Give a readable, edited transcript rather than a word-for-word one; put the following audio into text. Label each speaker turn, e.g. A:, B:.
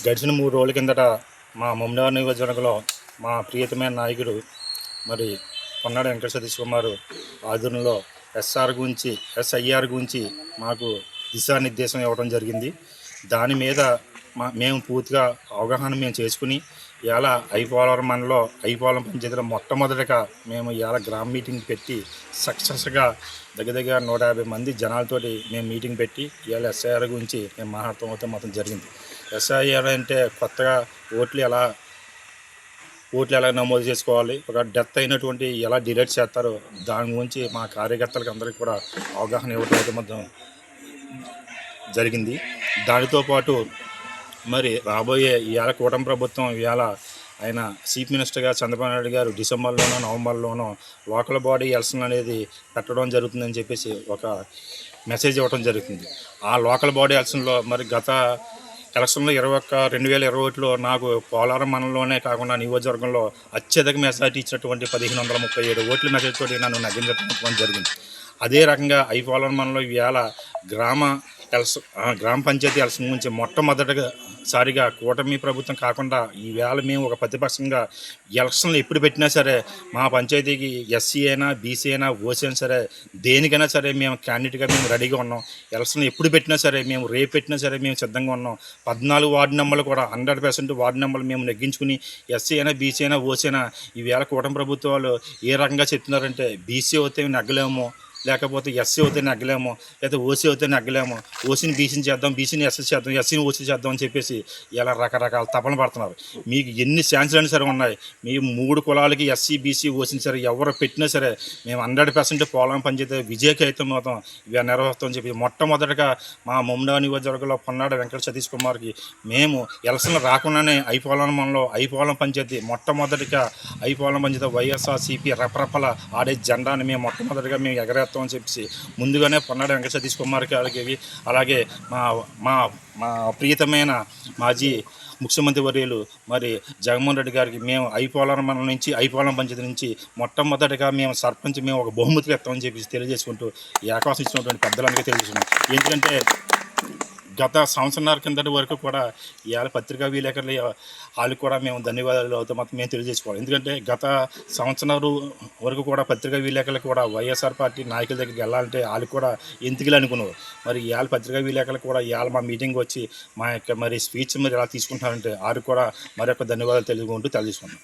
A: గడిచిన 3 రోజుల కిందట మా మమ్నగర్ నియోజకవర్గంలో మా ప్రియతమైన నాయకుడు మరి పొన్నాడ వెంకట సతీష్ కుమార్ ఆధ్వర్యంలో ఎస్ఐఆర్ గురించి మాకు దిశానిర్దేశం ఇవ్వడం జరిగింది. దాని మీద మేము పూర్తిగా అవగాహన చేసుకుని ఇవాళ ఐపోలవరం మండలంలో ఐపోలవరం పంచాయతీలో మొట్టమొదటిగా మేము ఇవాళ గ్రామ మీటింగ్ పెట్టి సక్సెస్గా దగ్గర 150 మంది జనాలతోటి మేము మీటింగ్ పెట్టి ఇవాళ ఎస్ఐఆర్ గురించి మేము మాట్లాడటం మొత్తం జరిగింది. ఎస్ఐఆర్ అంటే కొత్తగా ఓట్లు ఎలా నమోదు చేసుకోవాలి, ఒక డెత్ అయినటువంటి ఎలా డిలీట్ చేస్తారో దాని గురించి మా కార్యకర్తలకు అందరికీ కూడా అవగాహన ఇవ్వడం మొత్తం జరిగింది. దానితో పాటు మరి రాబోయే ఇవాళ కూటమి ప్రభుత్వం ఇవాళ ఆయన చీఫ్ మినిస్టర్గా చంద్రబాబు నాయుడు గారు డిసెంబర్లోనో నవంబర్లోనో లోకల్ బాడీ ఎలక్షన్ అనేది పెట్టడం జరుగుతుందని చెప్పేసి ఒక మెసేజ్ ఇవ్వడం జరుగుతుంది. ఆ లోకల్ బాడీ ఎలక్షన్లో మరి గత ఎలక్షన్లో 2021 నాకు పోలవరం మండలంలోనే కాకుండా నియోజకవర్గంలో అత్యధిక మెజార్టీ ఇచ్చినటువంటి 1537 ఓట్ల మెసేజ్ తోటి నన్ను నగ్గించడం జరిగింది. అదే రకంగా ఐపోలవరం మండలంలో ఇవాళ గ్రామ పంచాయతీ ఎలక్షన్ గురించి మొట్టమొదటిసారిగా కూటమి ప్రభుత్వం కాకుండా ఈవేళ మేము ఒక ప్రతిపక్షంగా ఎలక్షన్లు ఎప్పుడు పెట్టినా సరే మా పంచాయతీకి ఎస్సీ అయినా బీసీ అయినా ఓసీ అయినా సరే దేనికైనా సరే మేము క్యాండిడేట్గా మేము రెడీగా ఉన్నాం. ఎలక్షన్లు ఎప్పుడు పెట్టినా సరే మేము రేపు పెట్టినా సరే మేము సిద్ధంగా ఉన్నాం. 14 వార్డు నెంబర్లు కూడా 100% వార్డు నెంబర్లు మేము నెగ్గించుకుని ఎస్సీ అయినా బీసీ అయినా ఓసీ అయినా ఈవేళ కూటమి ప్రభుత్వాలు ఏ రకంగా చెప్తున్నారంటే బీసీ అయితే నెగ్గలేము, లేకపోతే ఎస్సీ అయితే నెగ్గలేము, లేకపోతే ఓసీ అయితే నెగ్గలేము, ఓసీని బీసీని చేద్దాం, బీసీని ఎస్సీ చేద్దాం, ఎస్సీని ఓసీ చేద్దాం అని చెప్పేసి ఇలా రకరకాల తపన పడుతున్నారు. మీకు ఎన్ని ఛాన్సులు అయినా సరే ఉన్నాయి. మీ 3 కులాలకి ఎస్సీ బీసీ ఓసీని సరే ఎవరు పెట్టినా సరే మేము 100% పోలవరం పంచాయతీ విజయకైతం మొత్తం ఇవి నెరవేరుస్తామని చెప్పి మొట్టమొదటిగా మా మమ్నగర్ నియోజకవర్గంలో పొన్నాడ వెంకట సతీష్ కుమార్కి మేము ఎలక్షన్లు రాకుండానే ఐపోలవరం మండలంలో ఐపోలవరం పంచాయతీ మొట్టమొదటిగా ఐపోలవరం పంచాయతీ వైఎస్ఆర్సీపీ రెపరెపల ఆడే జెండాని మేము మొట్టమొదటిగా మేము ఎగరేస్తాం అని చెప్పేసి ముందుగానే పొన్నాడ వెంకట సతీష్ కుమార్ గారికి అలాగే మా ప్రియతమైన మాజీ ముఖ్యమంత్రి వర్యులు మరి జగన్మోహన్ రెడ్డి గారికి మేము ఐపోలవరం మండలం నుంచి ఐపోలవరం పంచాయతీ నుంచి మొట్టమొదటిగా మేము సర్పంచ్ మేము ఒక బహుమతిగా ఇస్తామని చెప్పేసి తెలియజేసుకుంటూ ఈ అవకాశం ఇచ్చినటువంటి పెద్దలందరికీ తెలియజేస్తున్నాం. ఎందుకంటే గత సంవత్సరాల కిందటి వరకు కూడా ఇవాళ పత్రికా విలేకరులు వాళ్ళకి కూడా మేము ధన్యవాదాలు అవుతాం మాత్రం మేము తెలియజేసుకోవాలి. ఎందుకంటే గత సంవత్సరం వరకు కూడా పత్రికా విలేకరులకు కూడా వైఎస్ఆర్ పార్టీ నాయకుల దగ్గరికి వెళ్ళాలంటే వాళ్ళకి కూడా ఎంతకిలు అనుకున్నారు. మరి ఇవాళ పత్రికా విలేకరులకు కూడా ఇవాళ మా మీటింగ్ వచ్చి మా యొక్క మరి స్పీచ్ మరి ఎలా తీసుకుంటారంటే వాళ్ళకి కూడా మరొక ధన్యవాదాలు తెలుసుకుంటూ తెలియజేసుకున్నాం.